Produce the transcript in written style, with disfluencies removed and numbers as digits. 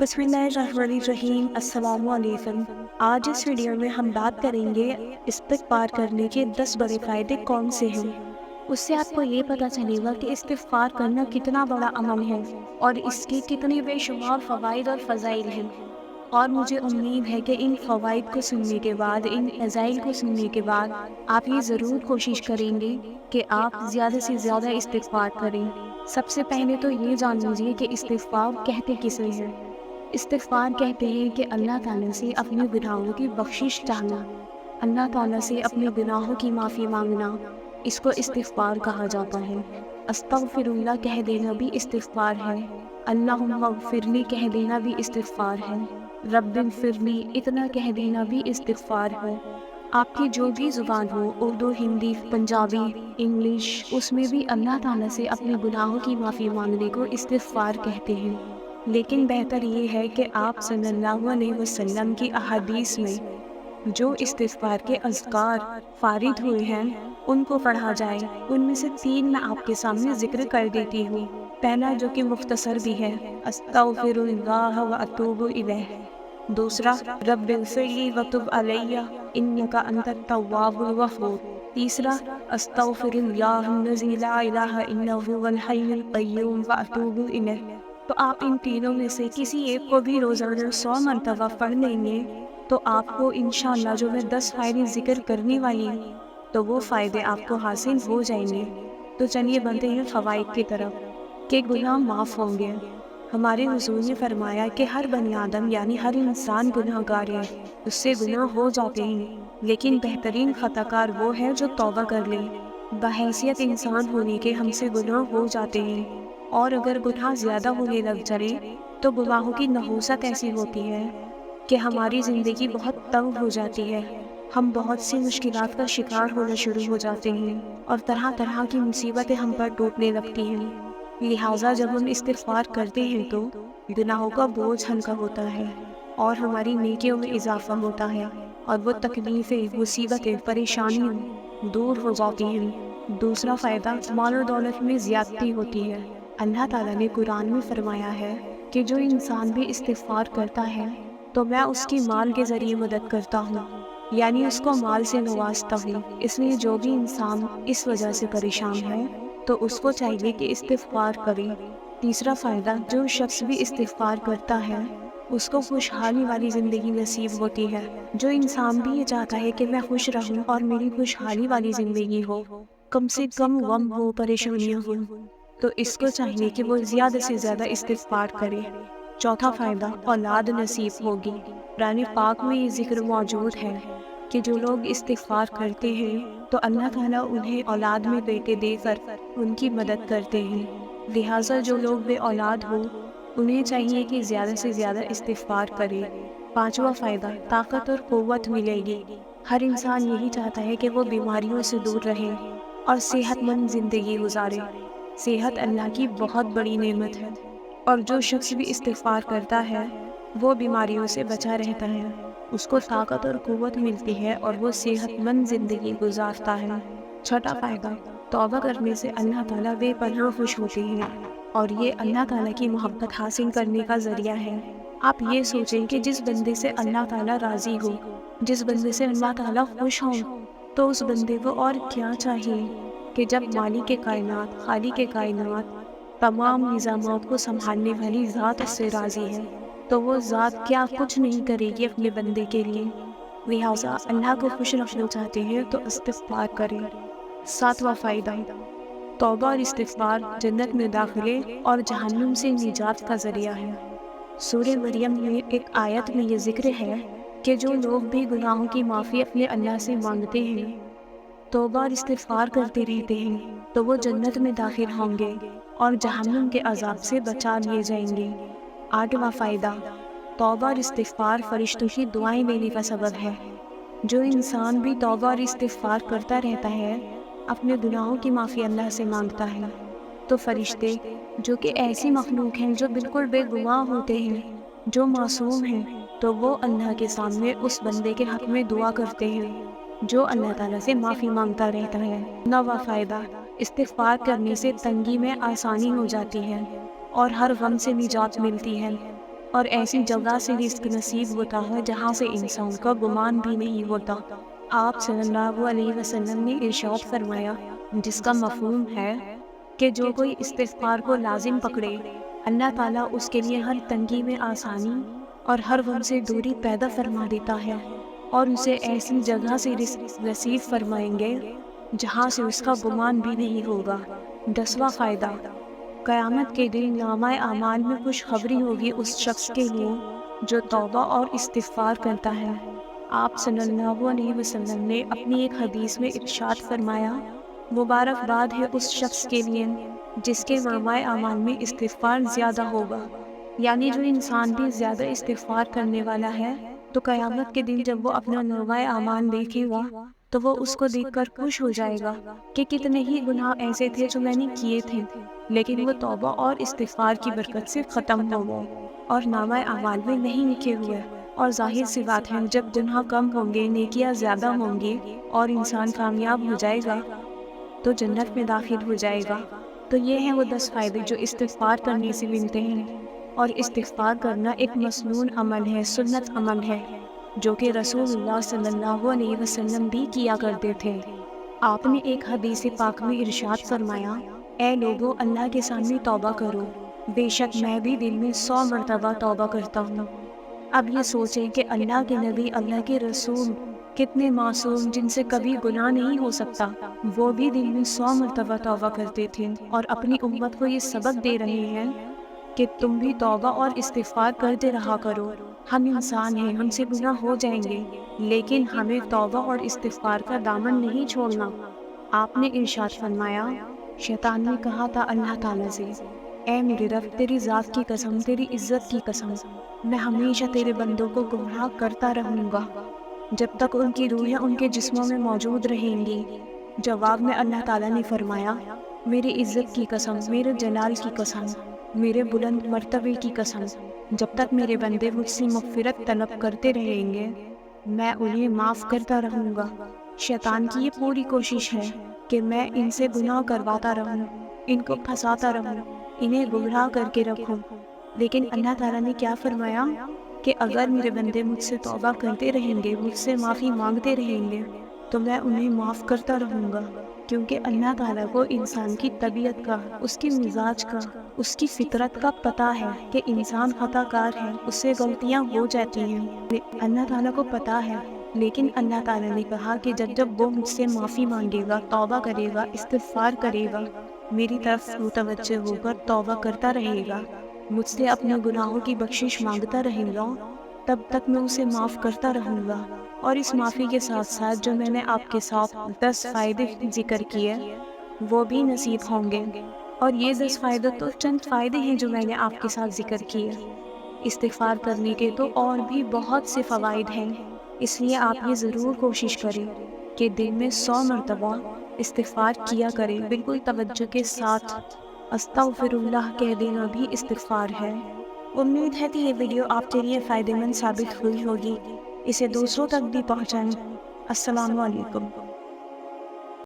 بسم اللہ الرحمن الرحیم۔ السلام علیکم۔ آج اس ویڈیو میں ہم بات کریں گے استغفار کرنے کے 10 بڑے فائدے کون سے ہیں۔ اس سے آپ کو یہ پتہ چلے گا کہ استغفار کرنا کتنا بڑا عمل ہے اور اس کے کتنے بے شمار فوائد اور فضائل ہیں۔ اور مجھے امید ہے کہ ان فوائد کو سننے کے بعد، ان فضائل کو سننے کے بعد آپ یہ ضرور کوشش کریں گے کہ آپ زیادہ سے زیادہ استغفار کریں۔ سب سے پہلے تو یہ جان لیجیے کہ استغفار کہتے کسے ہیں۔ استغفار کہتے ہیں کہ اللہ تعالیٰ سے اپنے گناہوں کی بخشش چاہنا، اللہ تعالیٰ سے اپنے گناہوں کی معافی مانگنا، اس کو استغفار کہا جاتا ہے۔ استغفر اللہ کہہ دینا بھی استغفار ہے، اللہم اغفر لی کہہ دینا بھی استغفار ہے، رب اغفر لی اتنا کہہ دینا بھی استغفار ہے۔ آپ کی جو بھی زبان ہو، اردو، ہندی، پنجابی، انگلش، اس میں بھی اللہ تعالیٰ سے اپنے گناہوں کی معافی مانگنے کو استغفار کہتے ہیں۔ لیکن بہتر یہ ہے کہ آپ صلی اللہ علیہ وسلم کی احادیث میں جو استغفار کے اذکار وارد ہوئے ہیں ان کو پڑھا جائے۔ ان میں سے 3 میں آپ کے سامنے ذکر کر دیتی ہوں۔ پہلا جو کہ مختصر بھی ہے، استغفر اللہ و اتوب الیہ۔ دوسرا، رب اغفر لی وتب علی انک انت التواب الغفور۔ تیسرا، استغفر اللہ الذی لا الہ الا هو الحی القیوم واتوب الیہ۔ تو آپ ان تینوں میں سے کسی ایک کو بھی روزانہ 100 مرتبہ پڑھ لیں گے تو آپ کو انشاءاللہ جو میں 10 فائدے ذکر کرنے والی ہوں تو وہ فائدے آپ کو حاصل ہو جائیں گے۔ تو چلیے بڑھتے ہیں فوائد کی طرف کہ گناہ معاف ہوں گے۔ ہمارے حضور نے فرمایا کہ ہر بنی آدم یعنی ہر انسان گناہ گار ہے، اس سے گناہ ہو جاتے ہیں، لیکن بہترین خطا کار وہ ہے جو توبہ کر لے۔ بحیثیت انسان ہونے کے ہم سے گناہ ہو جاتے ہیں، اور اگر گناہ زیادہ ہونے لگ جائے تو گناہوں کی نحوست ایسی ہوتی ہے کہ ہماری زندگی بہت تنگ ہو جاتی ہے، ہم بہت سی مشکلات کا شکار ہونا شروع ہو جاتے ہیں اور طرح طرح کی مصیبتیں ہم پر ٹوٹنے لگتی ہیں۔ لہٰذا جب ہم استغفار کرتے ہیں تو گناہوں کا بوجھ ہلکا ہوتا ہے اور ہماری نیکیوں میں اضافہ ہوتا ہے، اور وہ تکلیفیں، مصیبتیں، پریشانیاں دور ہو جاتی ہیں۔ دوسرا فائدہ، مال و دولت میں زیادتی ہوتی ہے۔ اللہ تعالیٰ نے قرآن میں فرمایا ہے کہ جو انسان بھی استغفار کرتا ہے تو میں اس کی مال کے ذریعے مدد کرتا ہوں، یعنی اس کو مال سے نوازتا ہوں۔ اس لیے جو بھی انسان اس وجہ سے پریشان ہے تو اس کو چاہیے کہ استغفار کرے۔ تیسرا فائدہ، جو شخص بھی استغفار کرتا ہے اس کو خوشحالی والی زندگی نصیب ہوتی ہے۔ جو انسان بھی یہ چاہتا ہے کہ میں خوش رہوں اور میری خوشحالی والی زندگی ہو، کم سے کم غم ہو، پریشانیاں ہوں، تو اس کو چاہیے کہ وہ زیادہ سے زیادہ استغفار کرے۔ چوتھا فائدہ، اولاد نصیب ہوگی۔ قرآن پاک میں یہ ذکر موجود ہے کہ جو لوگ استغفار کرتے ہیں تو اللہ تعالیٰ انہیں اولاد میں بیٹے دے کر ان کی مدد کرتے ہیں۔ لہٰذا جو لوگ بے اولاد ہو انہیں چاہیے کہ زیادہ سے زیادہ استغفار کرے۔ پانچواں فائدہ، طاقت اور قوت ملے گی۔ ہر انسان یہی چاہتا ہے کہ وہ بیماریوں سے دور رہے اور صحت مند زندگی گزارے۔ صحت اللہ کی بہت بڑی نعمت ہے، اور جو شخص بھی استغفار کرتا ہے وہ بیماریوں سے بچا رہتا ہے، اس کو طاقت اور قوت ملتی ہے اور وہ صحت مند زندگی گزارتا ہے۔ چھٹا فائدہ، توبہ کرنے سے اللہ تعالیٰ بے پناہ خوش ہوتے ہیں اور یہ اللہ تعالیٰ کی محبت حاصل کرنے کا ذریعہ ہے۔ آپ یہ سوچیں کہ جس بندے سے اللہ تعالیٰ راضی ہو، جس بندے سے اللہ تعالیٰ خوش ہوں، تو اس بندے کو اور کیا چاہیے کہ جب مالک کائنات، خالق کائنات، تمام نظامات کو سنبھالنے والی ذات اس سے راضی ہے تو وہ ذات کیا کچھ نہیں کرے گی اپنے بندے کے لیے۔ لہٰذا اللہ کو خوش رکھنا چاہتے ہیں تو استغفار کریں۔ ساتواں فائدہ، توبہ اور استغفار جنت میں داخلے اور جہنم سے نجات کا ذریعہ ہے۔ سورہ مریم میں ایک آیت میں یہ ذکر ہے کہ جو لوگ بھی گناہوں کی معافی اپنے اللہ سے مانگتے ہیں، توبہ اور استغفار کرتے رہتے ہیں، تو وہ جنت میں داخل ہوں گے اور جہنم کے عذاب سے بچا لیے جائیں گے۔ آٹھواں فائدہ، توبہ اور استغفار فرشتوں کی دعائیں لینے کا سبب ہے۔ جو انسان بھی توبہ اور استغفار کرتا رہتا ہے، اپنے گناہوں کی معافی اللہ سے مانگتا ہے، تو فرشتے جو کہ ایسی مخلوق ہیں جو بالکل بے گناہ ہوتے ہیں، جو معصوم ہیں، تو وہ اللہ کے سامنے اس بندے کے حق میں دعا کرتے ہیں جو اللہ تعالیٰ سے معافی مانگتا رہتا ہے۔ نواں فائدہ، استغفار کرنے سے تنگی میں آسانی ہو جاتی ہے اور ہر غم سے نجات ملتی ہے۔ اور ایسی جگہ سے رزق نصیب ہوتا ہے جہاں سے انسان کا گمان بھی نہیں ہوتا۔ آپ صلی اللہ علیہ وسلم نے ارشاد فرمایا، جس کا مفہوم ہے کہ جو کوئی استغفار کو لازم پکڑے، اللہ تعالیٰ اس کے لیے ہر تنگی میں آسانی اور ہر غم سے دوری پیدا فرما دیتا ہے، اور اسے ایسی جگہ سے رزق نصیب فرمائیں گے جہاں سے اس کا گمان بھی نہیں ہوگا۔ 10واں فائدہ، قیامت کے دن نامہ اعمال میں خوشخبری ہوگی اس شخص کے لیے جو توبہ اور استغفار کرتا ہے۔ آپ صلی اللہ علیہ وسلم نے اپنی ایک حدیث میں ارشاد فرمایا، مبارکباد ہے اس شخص کے لیے جس کے نامہ اعمال میں استغفار زیادہ ہوگا۔ یعنی جو انسان بھی زیادہ استغفار کرنے والا ہے تو قیامت کے دن جب وہ اپنا نامہ اعمال دیکھے گا تو وہ اس کو دیکھ کر خوش ہو جائے گا کہ کتنے ہی گناہ ایسے تھے جو میں نے کیے تھے، لیکن وہ توبہ اور استغفار کی برکت سے ختم ہو گئے اور نامہ اعمال میں نہیں لکھے ہوئے۔ اور ظاہر سی بات ہے، جب گناہ کم ہوں گے، نیکیاں زیادہ ہوں گی اور انسان کامیاب ہو جائے گا تو جنت میں داخل ہو جائے گا۔ تو یہ ہیں وہ 10 فائدے جو استغفار کرنے سے ملتے ہیں۔ اور استغفار کرنا ایک مسنون عمل ہے، سنت عمل ہے، جو کہ رسول اللہ صلی اللہ علیہ وسلم بھی کیا کرتے تھے۔ آپ نے ایک حدیث پاک میں ارشاد فرمایا، اے لوگو، اللہ کے سامنے توبہ کرو، بے شک میں بھی دن میں 100 مرتبہ توبہ کرتا ہوں۔ اب یہ سوچیں کہ اللہ کے نبی، اللہ کے رسول کتنے معصوم، جن سے کبھی گناہ نہیں ہو سکتا، وہ بھی دن میں 100 مرتبہ توبہ کرتے تھے اور اپنی امت کو یہ سبق دے رہے ہیں کہ تم بھی توبہ اور استغفار کرتے رہا کرو۔ ہم انسان ہیں، ہم سے گناہ ہو جائیں گے، لیکن ہمیں توبہ اور استغفار کا دامن نہیں چھوڑنا۔ آپ نے ارشاد فرمایا، شیطان نے کہا تھا اللہ تعالیٰ سے، اے میرے رب، تیری ذات کی قسم، تیری عزت کی قسم، میں ہمیشہ تیرے بندوں کو گمراہ کرتا رہوں گا جب تک ان کی روحیں ان کے جسموں میں موجود رہیں گی۔ جواب میں اللہ تعالیٰ نے فرمایا، میری عزت کی قسم، میرے جلال کی قسم، میرے بلند مرتبے کی قسم، جب تک میرے بندے مجھ سے مغفرت طلب کرتے رہیں گے میں انہیں معاف کرتا رہوں گا۔ شیطان کی یہ پوری کوشش ہے کہ میں ان سے گناہ کرواتا رہوں، ان کو پھنساتا رہوں، انہیں گمراہ کر کے رکھوں، لیکن اللہ تعالیٰ نے کیا فرمایا کہ اگر میرے بندے مجھ سے توبہ کرتے رہیں گے، مجھ سے معافی مانگتے رہیں گے تو میں انہیں معاف کرتا رہوں گا، کیونکہ اللہ تعالیٰ کو انسان کی طبیعت کا، اس کی مزاج کا، اس کی فطرت کا پتہ ہے کہ انسان خطا کار ہے، اس سے غلطیاں ہو جاتی ہیں، اللہ تعالیٰ کو پتہ ہے۔ لیکن اللہ تعالیٰ نے کہا کہ جب وہ مجھ سے معافی مانگے گا، توبہ کرے گا، استغفار کرے گا، میری طرف متوجہ ہو کر توبہ کرتا رہے گا، مجھ سے اپنے گناہوں کی بخشش مانگتا رہے گا، تب تک میں اسے معاف کرتا رہوں گا۔ اور اس معافی کے ساتھ ساتھ جو میں نے آپ کے ساتھ 10 فائدے ذکر کیے وہ بھی نصیب ہوں گے۔ اور یہ 10 فائدے تو چند فائدے ہیں جو میں نے آپ کے ساتھ ذکر کیے۔ استغفار کرنے کے تو اور بھی بہت سے فوائد ہیں، اس لیے آپ یہ ضرور کوشش کریں کہ دن میں 100 مرتبہ استغفار کیا کریں، بالکل توجہ کے ساتھ۔ استغفر اللہ کہہ دینا بھی استغفار ہے۔ امید ہے کہ یہ ویڈیو آپ کے لیے فائدہ مند ثابت ہوئی ہوگی، اسے دوسروں تک بھی پہنچائیں۔ السلام علیکم۔